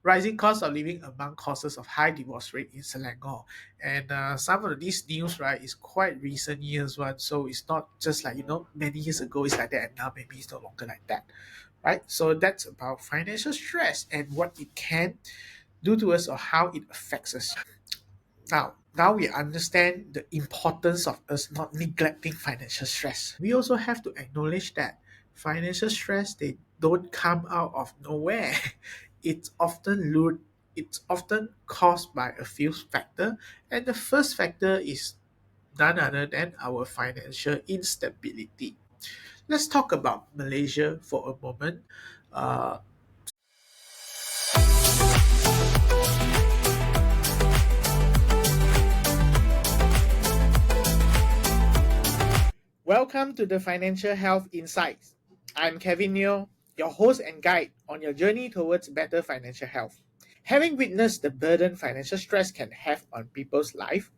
Rising cost of living among causes of high divorce rate in Selangor. And some of these news, right, is quite recent years one. So it's not just like, many years ago it's like that and now maybe it's no longer like that, right? So that's about financial stress and what it can do to us or how it affects us. Now we understand the importance of us not neglecting financial stress. We also have to acknowledge that financial stress they don't come out of nowhere. It's often lured, it's often caused by a few factors, and the first factor is none other than our financial instability. Let's talk about Malaysia for a moment. Uh, Welcome to the Financial Health Insights. I'm Kevin Neoh, your host and guide on your journey towards better financial health. Having witnessed the burden financial stress can have on people's life,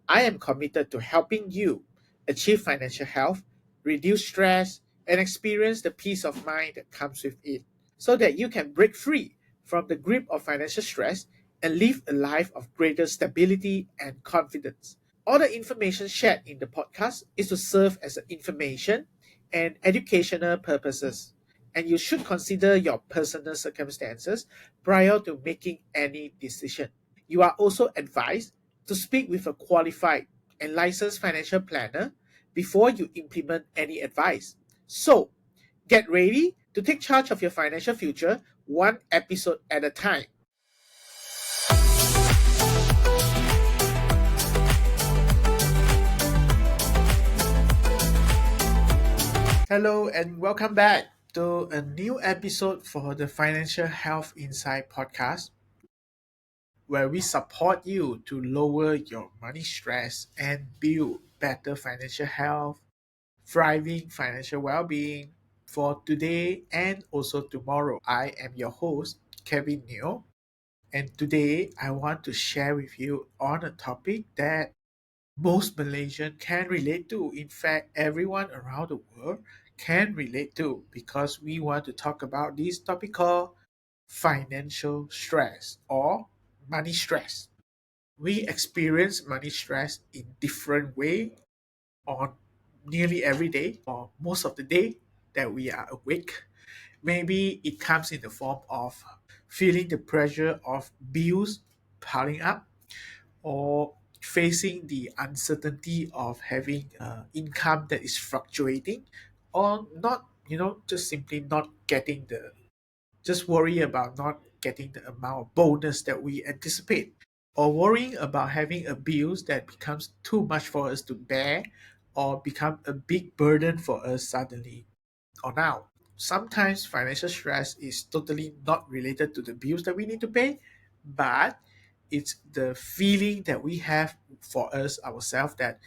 I am committed to helping you achieve financial health, reduce stress, and experience the peace of mind that comes with it, so that you can break free from the grip of financial stress and live a life of greater stability and confidence. All the information shared in the podcast is to serve as an information and educational purposes, and you should consider your personal circumstances prior to making any decision. You are also advised to speak with a qualified and licensed financial planner before you implement any advice. So, get ready to take charge of your financial future one episode at a time. Hello and welcome back to a new episode for the Financial Health Insight podcast, where we support you to lower your money stress and build better financial health, thriving financial well-being for today and also tomorrow. I am your host, Kevin Neoh, and today I want to share with you on a topic that most Malaysians can relate to. In fact, everyone around the world can relate to, because we want to talk about this topic called financial stress or money stress. We experience money stress in different way on nearly every day or most of the day that we are awake. Maybe it comes in the form of feeling the pressure of bills piling up, or facing the uncertainty of having income that is fluctuating, or not, just simply not getting the, just worry about not getting the amount of bonus that we anticipate, or worrying about having a bills that becomes too much for us to bear, or become a big burden for us suddenly or now. Sometimes financial stress is totally not related to the bills that we need to pay, but it's the feeling that we have for us ourselves that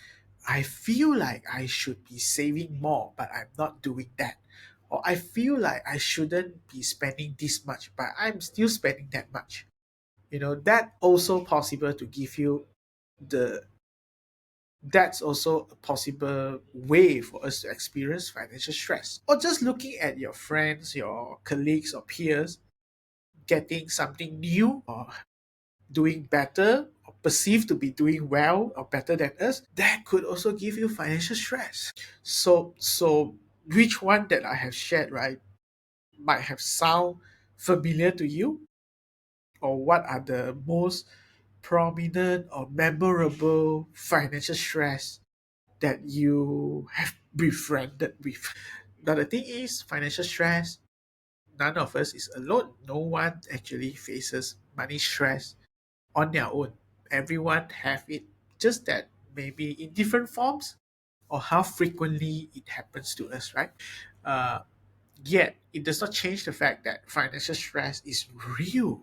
I feel like I should be saving more, but I'm not doing that. Or I feel like I shouldn't be spending this much, but I'm still spending that much. That also possible to give you the that's also a possible way for us to experience financial stress. Or just looking at your friends, your colleagues or peers getting something new, or doing better, or perceived to be doing well or better than us, that could also give you financial stress. So which one that I have shared, right, might have sound familiar to you, or what are the most prominent or memorable financial stress that you have befriended with? Now the thing is, financial stress, none of us is alone. No one actually faces money stress on their own. Everyone have it, just that maybe in different forms, or how frequently it happens to us, right? Uh, Yet it does not change the fact that financial stress is real.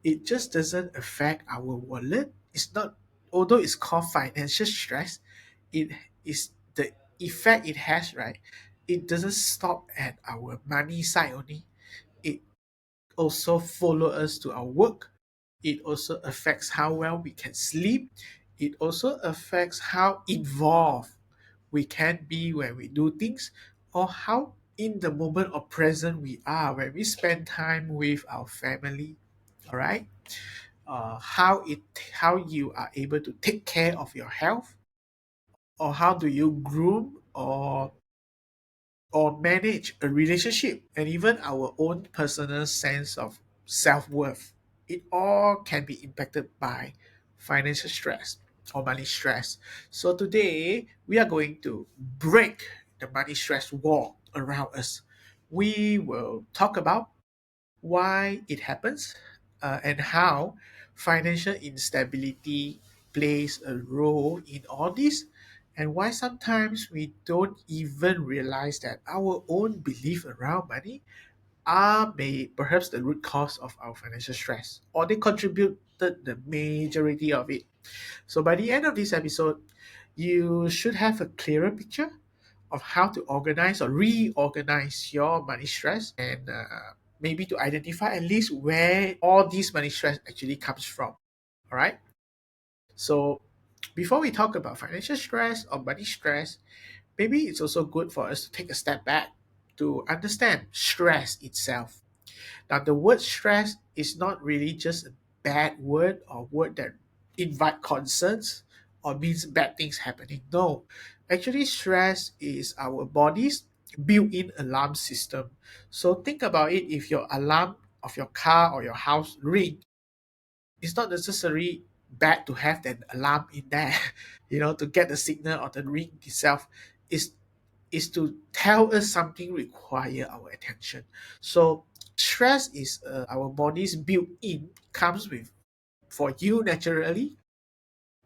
It just doesn't affect our wallet. It's not, although it's called financial stress, it is the effect it has, right? It doesn't stop at our money side only. It also follow us to our work. It also affects how well we can sleep. It also affects how involved we can be when we do things, or how in the moment of present we are when we spend time with our family. All right. How you are able to take care of your health, or how do you groom or manage a relationship, and even our own personal sense of self-worth. It all can be impacted by financial stress or money stress. So today we are going to break the money stress wall around us. We will talk about why it happens, and how financial instability plays a role in all this, and why sometimes we don't even realize that our own belief around money are may perhaps the root cause of our financial stress, or they contributed the majority of it. So by the end of this episode, you should have a clearer picture of how to organize or reorganize your money stress, and maybe to identify at least where all this money stress actually comes from. All right. So before we talk about financial stress or money stress, maybe it's also good for us to take a step back to understand stress itself. Now, the word stress is not really just a bad word or word that invite concerns or means bad things happening. No, actually, stress is our body's built-in alarm system. So think about it: if your alarm of your car or your house ring, it's not necessarily bad to have that alarm in there. To get the signal or the ring itself is to tell us something require our attention. So stress is our body's built-in, comes with, for you naturally,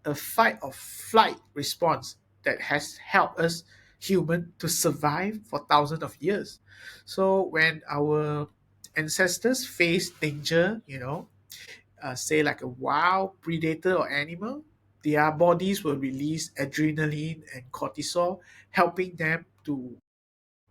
a fight or flight response that has helped us human to survive for thousands of years. So when our ancestors face danger, say like a wild predator or animal, their bodies will release adrenaline and cortisol, helping them to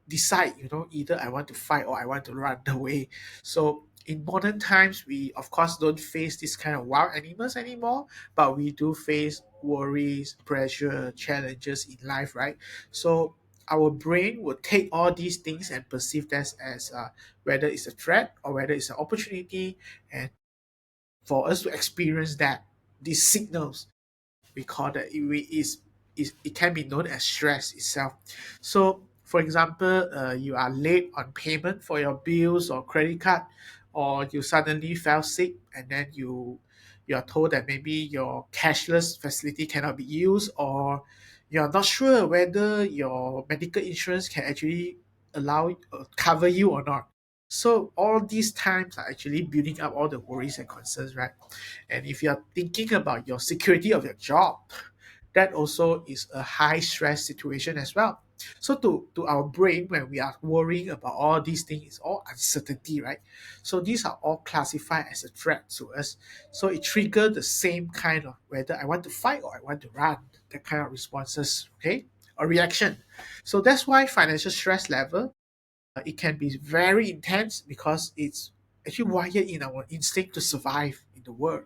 decide, either I want to fight or I want to run away. So in modern times, we of course don't face this kind of wild animals anymore, but we do face worries, pressure, challenges in life, right? So our brain will take all these things and perceive that as whether it's a threat or whether it's an opportunity, and for us to experience that, these signals, we call that it can be known as stress itself. So for example, you are late on payment for your bills or credit card, or you suddenly fell sick, and then you are told that maybe your cashless facility cannot be used, or you're not sure whether your medical insurance can actually cover you or not. So all these times are actually building up all the worries and concerns, right? And if you're thinking about your security of your job, that also is a high stress situation as well. So to our brain, when we are worrying about all these things, it's all uncertainty, right? So these are all classified as a threat to us. So it triggers the same kind of whether I want to fight or I want to run, that kind of responses, okay? Or reaction. So that's why financial stress level, it can be very intense because it's actually wired in our instinct to survive in the world.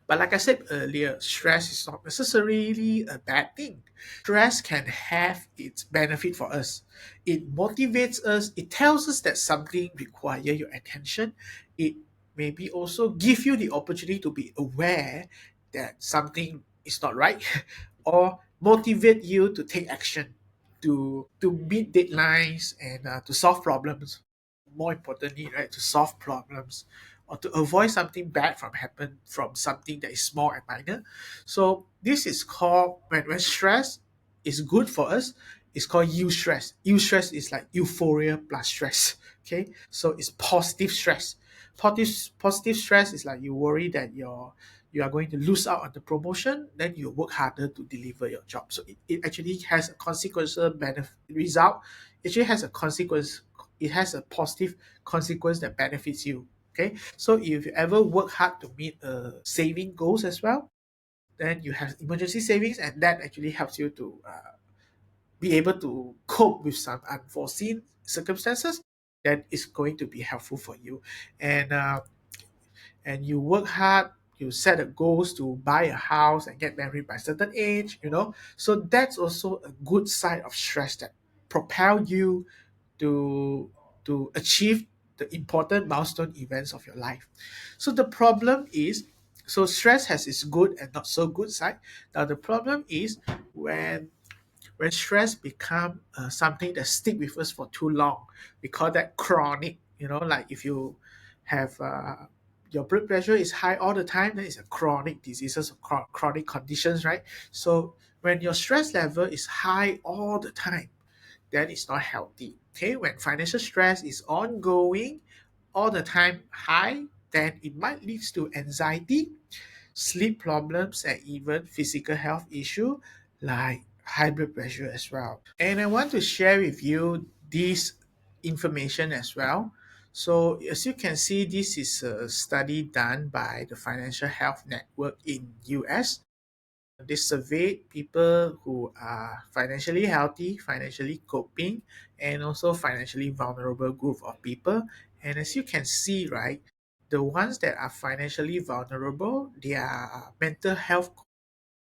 But like I said earlier, stress is not necessarily a bad thing. Stress can have its benefit for us. It motivates us. It tells us that something requires your attention. It maybe also give you the opportunity to be aware that something is not right, or motivate you to take action, to meet deadlines, and to solve problems. More importantly, right, to solve problems or to avoid something bad from happen from something that is small and minor. So this is called, when stress is good for us, it's called eustress. Eustress is like euphoria plus stress. Okay, so it's positive stress. Positive stress is like you worry that you are going to lose out on the promotion, then you work harder to deliver your job. So it actually has a consequential benefit result. It actually has a consequence. It has a positive consequence that benefits you. Okay, so if you ever work hard to meet saving goals as well, then you have emergency savings, and that actually helps you to be able to cope with some unforeseen circumstances. That is going to be helpful for you. And uh, and you work hard, you set a goals to buy a house and get married by a certain age, so that's also a good side of stress that propel you to achieve the important milestone events of your life. So the problem is, so stress has its good and not so good side. Now the problem is when stress become something that stick with us for too long. We call that chronic. Like if you have your blood pressure is high all the time, then it's a chronic diseases or chronic conditions, right? So when your stress level is high all the time, then it's not healthy. Okay, when financial stress is ongoing all the time high, then it might lead to anxiety, sleep problems, and even physical health issue like high blood pressure as well. And I want to share with you this information as well. So as you can see, this is a study done by the Financial Health Network in US. They surveyed people who are financially healthy, financially coping, and also financially vulnerable group of people. And as you can see, right, the ones that are financially vulnerable, their mental health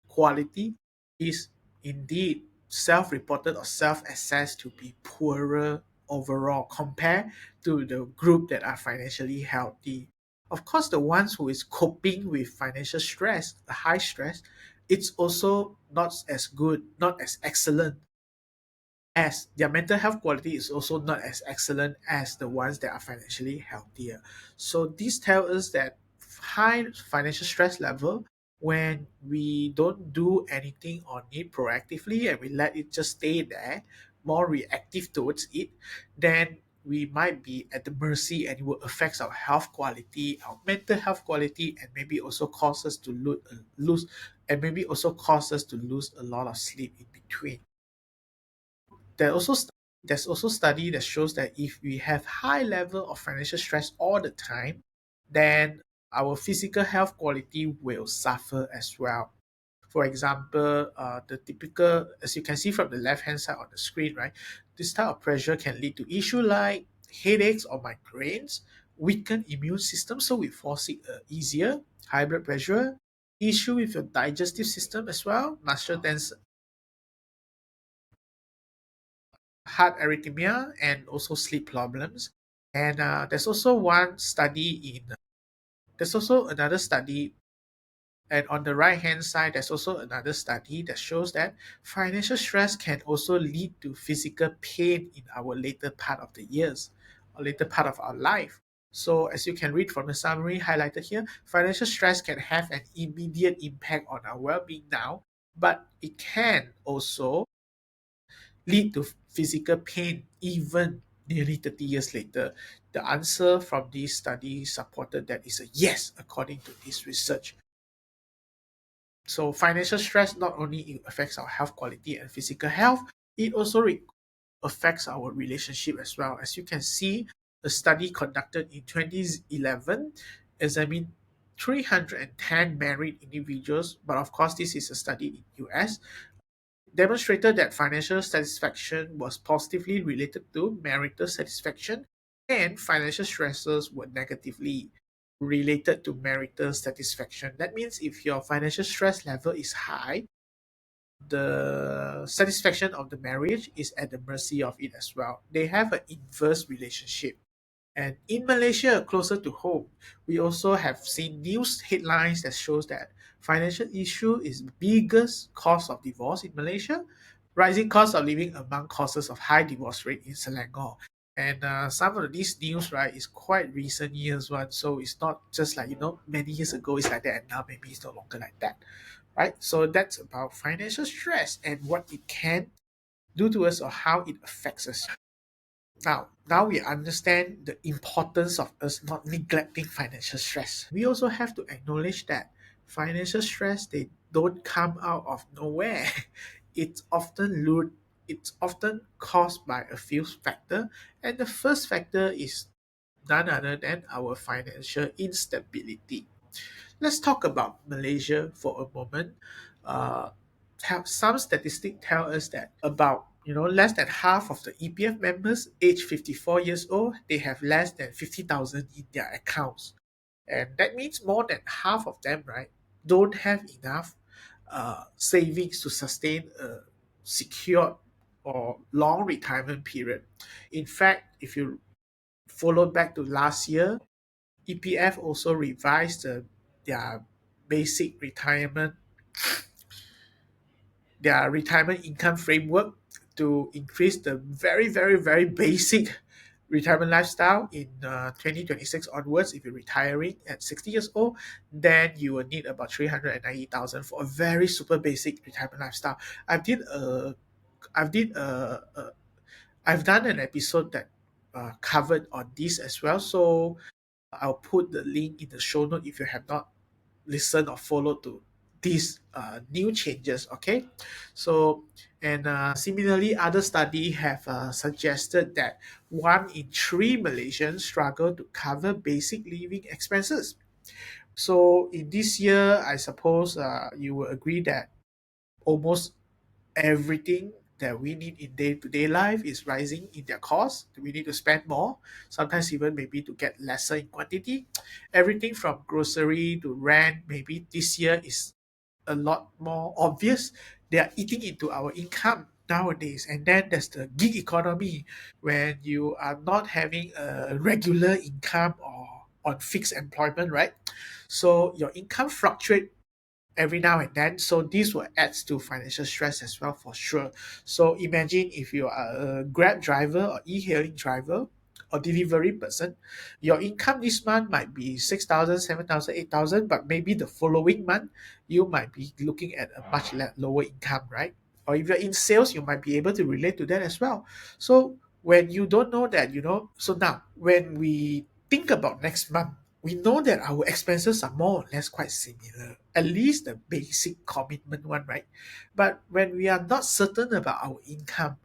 quality is indeed self-reported or self-assessed to be poorer overall compared to the group that are financially healthy. Of course, the ones who is coping with financial stress, the high stress, it's also not as good, not as excellent as their mental health quality is also not as excellent as the ones that are financially healthier. So this tells us that high financial stress level, when we don't do anything on it proactively and we let it just stay there, more reactive towards it, then we might be at the mercy and it will affect our health quality, our mental health quality, and maybe also cause us to lose and maybe also cause us to lose a lot of sleep in between. There also there's also study that shows that if we have high level of financial stress all the time, then our physical health quality will suffer as well. For example, the typical, as you can see from the left hand side on the screen, right, this type of pressure can lead to issue like headaches or migraines, weakened immune system, so we fall sick easier, high blood pressure, issue with your digestive system as well, muscle tense, heart arrhythmia, and also sleep problems. And there's also another study, and on the right hand side, there's also another study that shows that financial stress can also lead to physical pain in our later part of the years or later part of our life. So, as you can read from the summary highlighted here, financial stress can have an immediate impact on our well being now, but it can also lead to physical pain even nearly 30 years later? The answer from this study supported that is a yes, according to this research. So financial stress not only affects our health quality and physical health, it also affects our relationship as well. As you can see, a study conducted in 2011 examined 310 married individuals, but of course, this is a study in US, demonstrated that financial satisfaction was positively related to marital satisfaction and financial stresses were negatively related to marital satisfaction. That means if your financial stress level is high, the satisfaction of the marriage is at the mercy of it as well. They have an inverse relationship. And in Malaysia, closer to home, we also have seen news headlines that shows that financial issue is biggest cause of divorce in Malaysia, rising cost of living among causes of high divorce rate in Selangor. And some of these news, right, is quite recent years one, so it's not just like many years ago it's like that, and now maybe it's no longer like that, right? So that's about financial stress and what it can do to us or how it affects us. Now we understand the importance of us not neglecting financial stress. We also have to acknowledge that financial stress, they don't come out of nowhere. It's often lured, it's often caused by a few factors, and the first factor is none other than our financial instability. Let's talk about Malaysia for a moment. Uh, some statistics tell us that about less than half of the EPF members aged 54 years old, they have less than 50,000 in their accounts, and that means more than half of them, right, don't have enough savings to sustain a secure or long retirement period. In fact, if you followed back to last year, EPF also revised their basic retirement, their retirement income framework to increase the very, very, very basic retirement lifestyle in 2026 onwards. If you're retiring at 60 years old, then you will need about 390,000 for a very super basic retirement lifestyle. I've did I've done an episode that covered on this as well. So I'll put the link in the show note if you have not listened or followed to these new changes. Okay, so and similarly, other study have suggested that 1 in 3 Malaysians struggle to cover basic living expenses. So in this year, I suppose you will agree that almost everything that we need in day-to-day life is rising in their cost. We need to spend more, sometimes even maybe to get lesser in quantity. Everything from grocery to rent, maybe this year is a lot more obvious. They are eating into our income nowadays. And then there's the gig economy, when you are not having a regular income or on fixed employment, right? So your income fluctuate every now and then. So this will add to financial stress as well, for sure. So imagine if you are a Grab driver or e-hailing driver or delivery person, your income this month might be 6,000, 7,000, 8,000, but maybe the following month you might be looking at a much lower income, right? Or if you're in sales, you might be able to relate to that as well. So when you don't know that, so now when we think about next month, we know that our expenses are more or less quite similar, at least the basic commitment one, right? But when we are not certain about our income,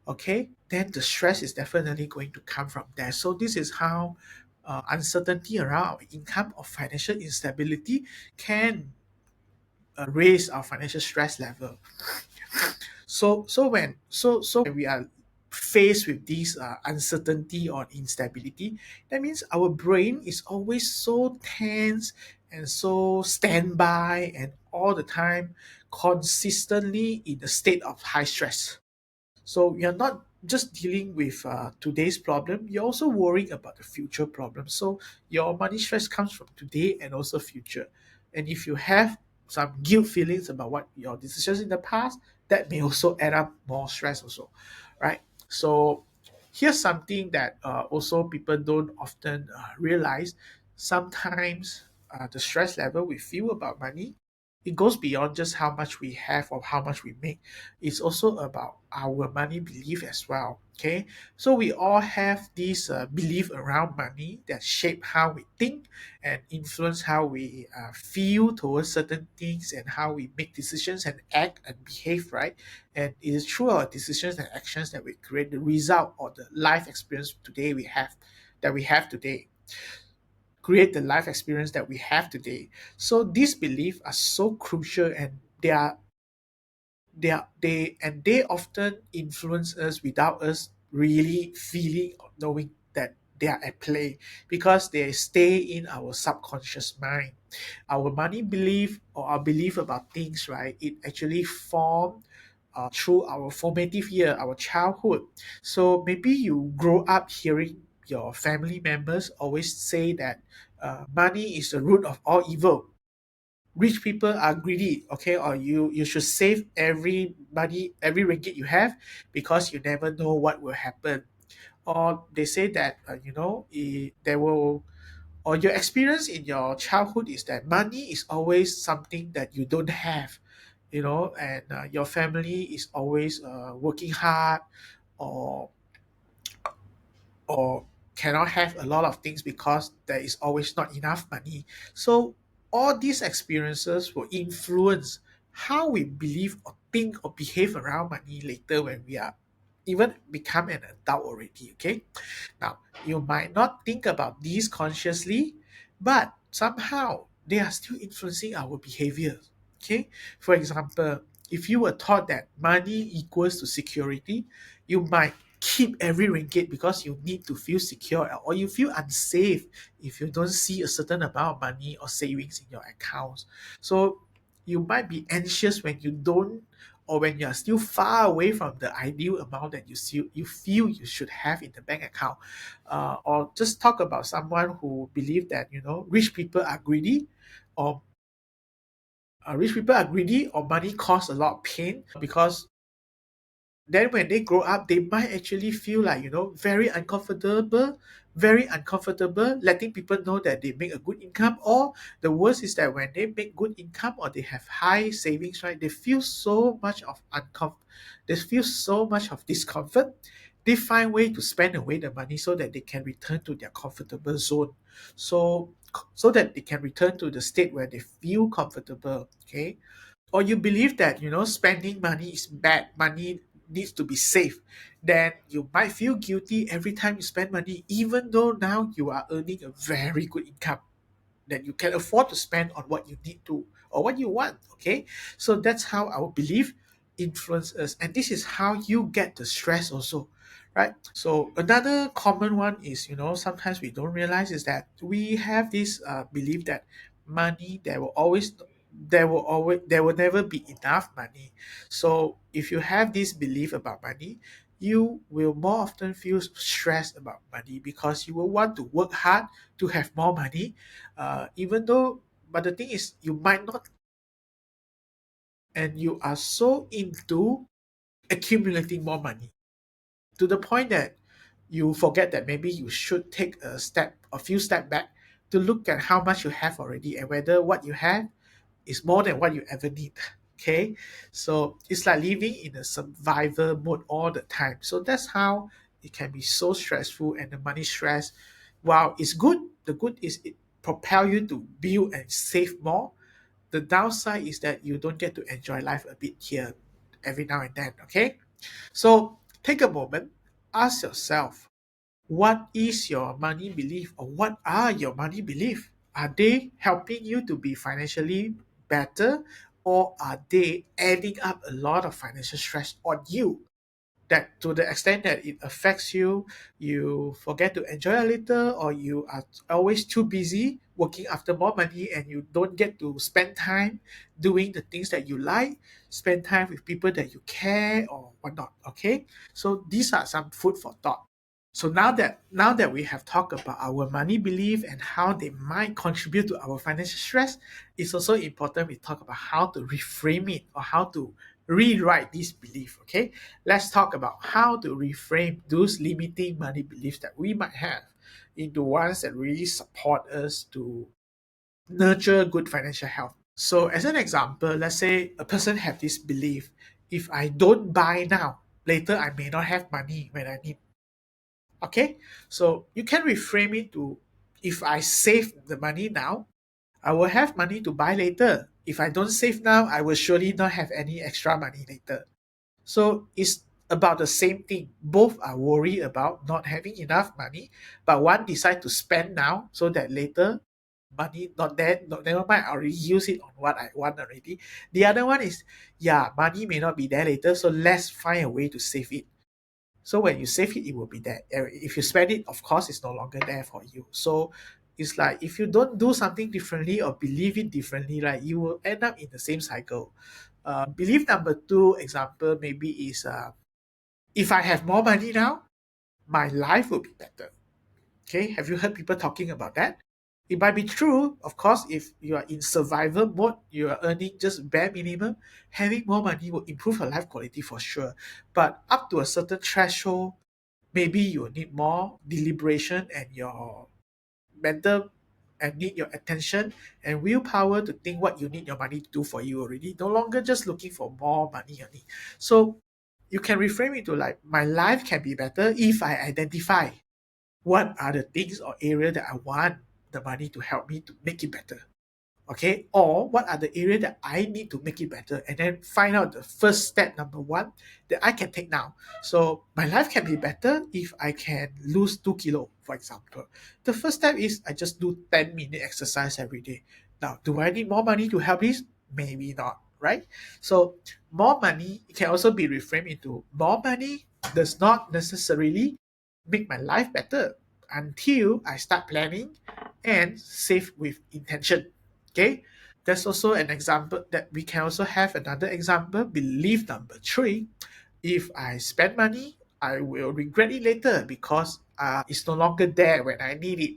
okay, then the stress is definitely going to come from there. So this is how uncertainty around our income or financial instability can raise our financial stress level. So when we are faced with this uncertainty or instability, that means our brain is always so tense and so standby and all the time consistently in a state of high stress. So you're not just dealing with today's problem, you're also worrying about the future problem. So your money stress comes from today and also future. And if you have some guilt feelings about what your decisions in the past, that may also add up more stress also, right? So here's something that also people don't often realize. Sometimes the stress level we feel about money, it goes beyond just how much we have or how much we make. It's also about our money belief as well. Okay, so we all have this belief around money that shape how we think and influence how we feel towards certain things and how we make decisions and act and behave, right? And it is through our decisions and actions that we create the result or the life experience today we have that we have today create the life experience that we have today. So these beliefs are so crucial, and they often influence us without us really feeling or knowing that they are at play, because they stay in our subconscious mind. Our money belief or our belief about things, right? It actually formed through our formative year, our childhood. So maybe you grow up hearing your family members always say that money is the root of all evil. Rich people are greedy, okay? Or you should save every money, every ringgit you have, because you never know what will happen. Or they say that there will, or your experience in your childhood is that money is always something that you don't have, and your family is always working hard, or or cannot have a lot of things because there is always not enough money. So all these experiences will influence how we believe or think or behave around money later when we are even become an adult already. Okay, now you might not think about these consciously, but somehow they are still influencing our behavior. Okay, for example, if you were taught that money equals to security, you might keep every ringgit because you need to feel secure, or you feel unsafe if you don't see a certain amount of money or savings in your accounts. So you might be anxious when you don't or when you're still far away from the ideal amount that you feel you should have in the bank account. Or just talk about someone who believe that, rich people are greedy, or or money cause a lot of pain, because then when they grow up, they might actually feel like, very uncomfortable letting people know that they make a good income. Or the worst is that when they make good income or they have high savings, right, they feel so much of discomfort. They find way to spend away the money so that they can return to their comfortable zone, so so that they can return to the state where they feel comfortable. Okay. Or you believe that, spending money is bad, money needs to be safe, then you might feel guilty every time you spend money, even though now you are earning a very good income that you can afford to spend on what you need to or what you want. Okay. So that's how our belief influence us, and this is how you get the stress also, right? So another common one is, sometimes we don't realize, is that we have this belief that money there will never be enough money. So if you have this belief about money, you will more often feel stressed about money, because you will want to work hard to have more money, even though, but the thing is, you might not, and you are so into accumulating more money to the point that you forget that maybe you should take a few step back to look at how much you have already, and whether what you have is more than what you ever need. Okay. So it's like living in a survival mode all the time. So that's how it can be so stressful. And the money stress, while it's good, the good is it propel you to build and save more. The downside is that you don't get to enjoy life a bit here every now and then. Okay. So take a moment, ask yourself, what is your money belief, or what are your money belief? Are they helping you to be financially better, or are they adding up a lot of financial stress on you, that to the extent that it affects you, you forget to enjoy a little, or you are always too busy working after more money, and you don't get to spend time doing the things that you like, spend time with people that you care or whatnot. Okay. So these are some food for thought. So now that we have talked about our money belief and how they might contribute to our financial stress, it's also important we talk about how to reframe it, or how to rewrite this belief. Okay, let's talk about how to reframe those limiting money beliefs that we might have into ones that really support us to nurture good financial health. So as an example, let's say a person have this belief: if I don't buy now, later I may not have money when I need. Okay, so you can reframe it to, if I save the money now, I will have money to buy later. If I don't save now, I will surely not have any extra money later. So it's about the same thing. Both are worried about not having enough money, but one decide to spend now so that later money not there, not, never mind, I already use it on what I want already. The other one is, yeah, money may not be there later, so let's find a way to save it. So when you save it, it will be there. If you spend it, of course, it's no longer there for you. So it's like, if you don't do something differently or believe it differently, like, you will end up in the same cycle. Belief number two example maybe is, if I have more money now, my life will be better. Okay, have you heard people talking about that? It might be true, of course. If you are in survival mode, you are earning just bare minimum, having more money will improve your life quality for sure. But up to a certain threshold, maybe you need more deliberation and your mental, and need your attention and willpower to think what you need your money to do for you already. No longer just looking for more money only. So you can reframe it to like, my life can be better if I identify what are the things or area that I want the money to help me to make it better. Okay, or what are the areas that I need to make it better, and then find out the first step, number one, that I can take now. So my life can be better if I can lose 2 kilo, for example. The first step is I just do 10-minute exercise every day. Now, do I need more money to help this? Maybe not, right? So more money, it can also be reframed into, more money does not necessarily make my life better until I start planning and save with intention. Okay, There's also an example that we can also have another example. Belief number three: if I spend money, I will regret it later because it's no longer there when I need it.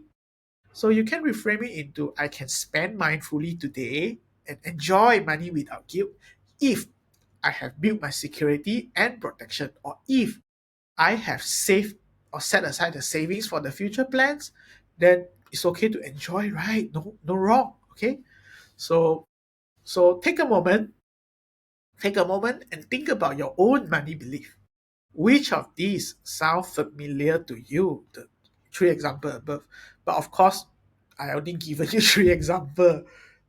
So you can reframe it into I can spend mindfully today and enjoy money without guilt if I have built my security and protection, or if I have saved or set aside the savings for the future plans, then it's okay to enjoy, right? No, no wrong. Okay. So take a moment and think about your own money belief. Which of these sound familiar to you? The three examples above. But of course, I only given you three examples.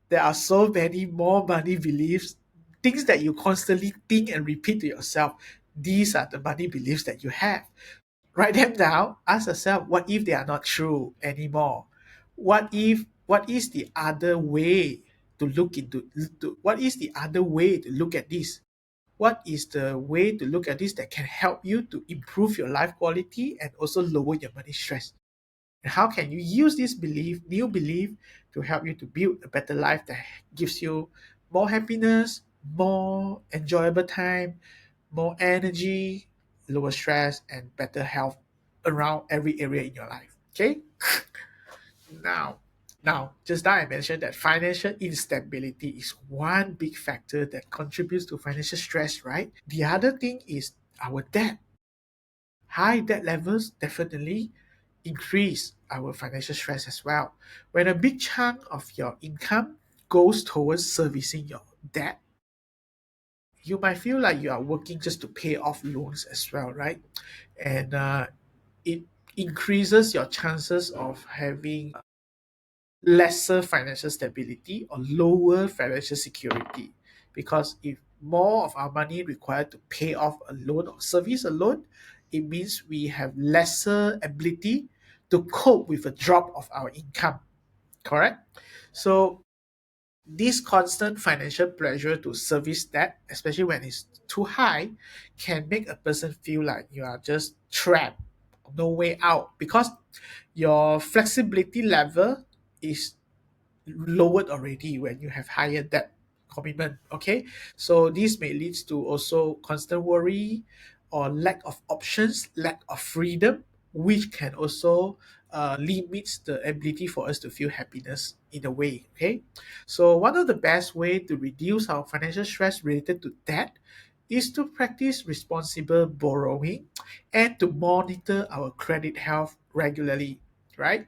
There are so many more money beliefs, things that you constantly think and repeat to yourself. These are the money beliefs that you have. Write them down. Ask yourself, what if they are not true anymore? What is the other way to look into what is the other way to look at this? What is the way to look at this that can help you to improve your life quality and also lower your money stress? And how can you use this new belief, to help you to build a better life that gives you more happiness, more enjoyable time, more energy, lower stress, and better health around every area in your life? Okay. Now, just now I mentioned that financial instability is one big factor that contributes to financial stress, right? The other thing is our debt. High debt levels definitely increase our financial stress as well. When a big chunk of your income goes towards servicing your debt, you might feel like you are working just to pay off loans as well, right? And it increases your chances of having lesser financial stability or lower financial security, because if more of our money required to pay off a loan or service a loan, it means we have lesser ability to cope with a drop of our income, correct? So this constant financial pressure to service debt, especially when it's too high, can make a person feel like you are just trapped, no way out, because your flexibility level is lowered already when you have higher debt commitment. Okay, so this may lead to also constant worry or lack of options, lack of freedom, which can also limits the ability for us to feel happiness in a way. Okay, so one of the best way to reduce our financial stress related to debt is to practice responsible borrowing and to monitor our credit health regularly, right?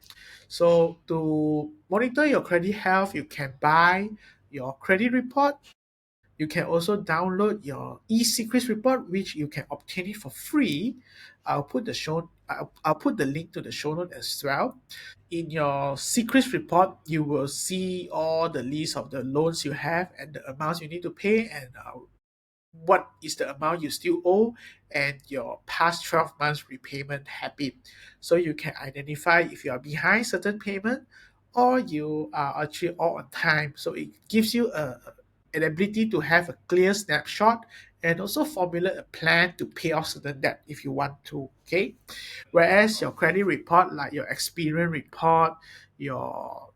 So to monitor your credit health, you can buy your credit report. You can also download your e-secrets report, which you can obtain it for free. I'll put the link to the show note as well. In your secrets report, you will see all the list of the loans you have and the amounts you need to pay, and what is the amount you still owe, and your past 12 months repayment habit, so you can identify if you are behind certain payment or you are actually all on time. So it gives you an ability to have a clear snapshot and also formulate a plan to pay off certain debt if you want to. Okay, whereas your credit report, like your experience report, your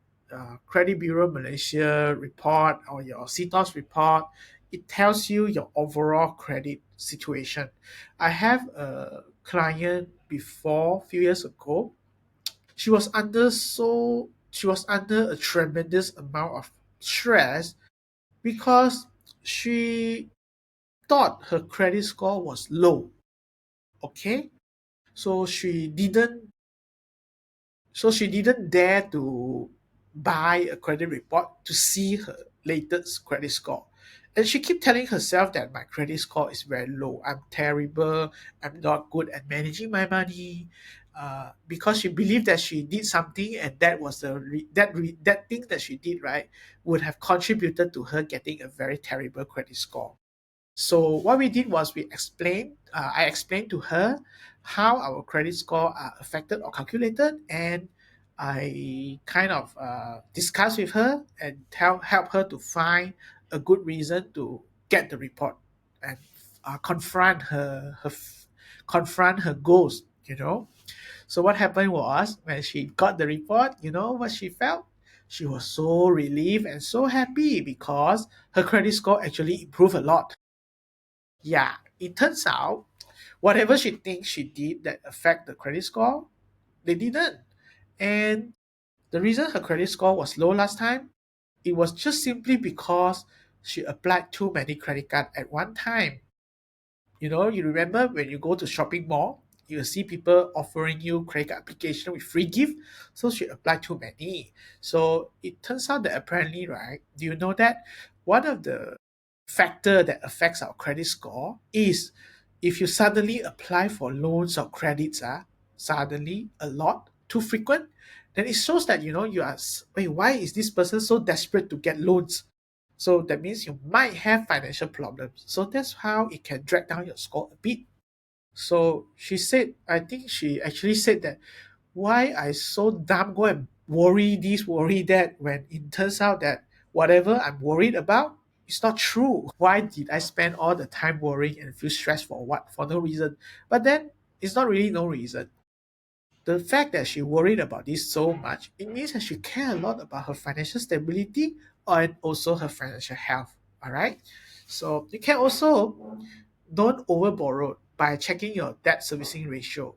credit bureau Malaysia report, or your CTOS report, it tells you your overall credit situation. I have a client before, few years ago. She was under a tremendous amount of stress because she thought her credit score was low. Okay, so she didn't dare to buy a credit report to see her latest credit score. And she kept telling herself that my credit score is very low. I'm terrible. I'm not good at managing my money. Because she believed that she did something, and that was that thing that she did, right, would have contributed to her getting a very terrible credit score. So what we did was I explained to her how our credit score are affected or calculated, and I kind of discussed with her and help her to find a good reason to get the report and confront her goals. So what happened was, when she got the report, you know what she felt? She was so relieved and so happy because her credit score actually improved a lot. Yeah, it turns out whatever she thinks she did that affect the credit score, they didn't. And the reason her credit score was low last time, it was just simply because she applied too many credit cards at one time. You remember when you go to shopping mall, you see people offering you credit card application with free gift. So she applied too many. So it turns out that apparently, right? Do you know that one of the factor that affects our credit score is if you suddenly apply for loans or credits, suddenly a lot too frequent, then it shows that you are wait, why is this person so desperate to get loans? So that means you might have financial problems. So that's how it can drag down your score a bit. So she said, I think she actually said that why I so damn go and worry this, worry that, when it turns out that whatever I'm worried about is not true. Why did I spend all the time worrying and feel stressed for what? For no reason. But then it's not really no reason. The fact that she worried about this so much, it means that she care a lot about her financial stability and also her financial health. All right. So you can also don't over borrow by checking your debt servicing ratio.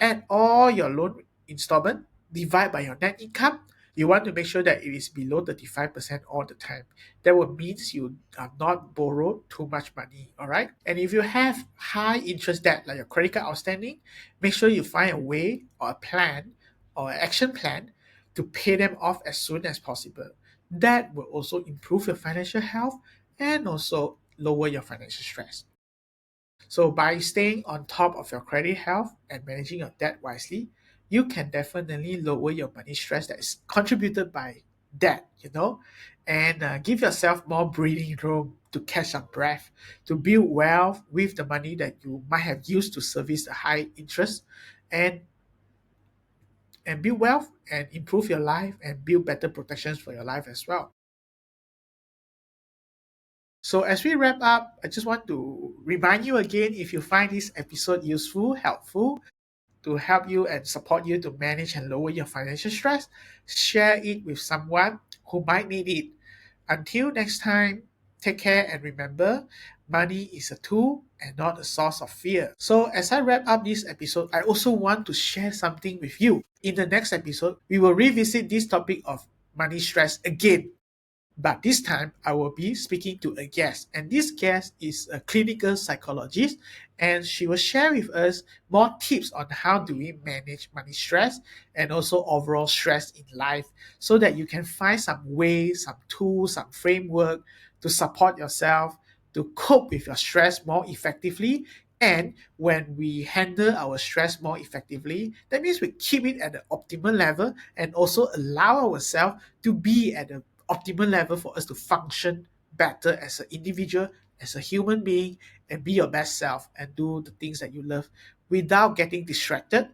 Add all your loan installment, divide by your net income. You want to make sure that it is below 35% all the time. That will means you are not borrowed too much money. All right. And if you have high interest debt like your credit card outstanding, make sure you find a way or a plan or an action plan to pay them off as soon as possible. That will also improve your financial health and also lower your financial stress. So by staying on top of your credit health and managing your debt wisely, you can definitely lower your money stress that is contributed by debt, and give yourself more breathing room to catch some breath, to build wealth with the money that you might have used to service the high interest, and build wealth and improve your life and build better protections for your life as well. So as we wrap up, I just want to remind you again, if you find this episode useful, helpful, to help you and support you to manage and lower your financial stress, share it with someone who might need it. Until next time, take care and remember, money is a tool and not a source of fear. So, as I wrap up this episode, I also want to share something with you. In the next episode, we will revisit this topic of money stress again. But this time, I will be speaking to a guest, and this guest is a clinical psychologist, and she will share with us more tips on how do we manage money stress and also overall stress in life, so that you can find some ways, some tools, some framework to support yourself, to cope with your stress more effectively. And when we handle our stress more effectively, that means we keep it at the optimal level and also allow ourselves to be at the optimal level for us to function better as an individual, as a human being, and be your best self and do the things that you love without getting distracted,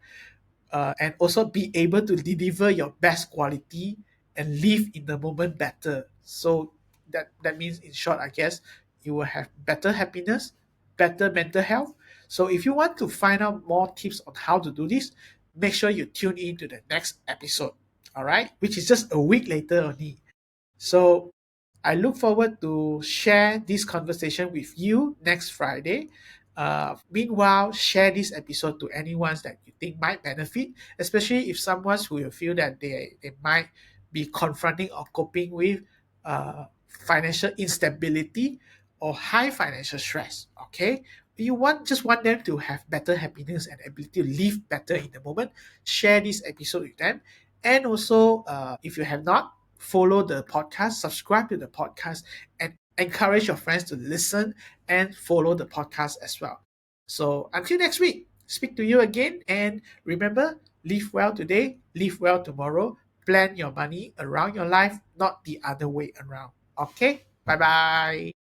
and also be able to deliver your best quality and live in the moment better. So that means, in short, I guess, you will have better happiness, better mental health. So if you want to find out more tips on how to do this, make sure you tune in to the next episode. All right, which is just a week later only. So I look forward to share this conversation with you next Friday. Meanwhile, share this episode to anyone that you think might benefit, especially if someone who you feel that they might be confronting or coping with financial instability or high financial stress. Okay, you want them to have better happiness and ability to live better in the moment. Share this episode with them, and also if you have not, follow the podcast, subscribe to the podcast, and encourage your friends to listen and follow the podcast as well. So until next week, speak to you again. And remember, live well today, live well tomorrow. Plan your money around your life, not the other way around. Okay? Bye bye.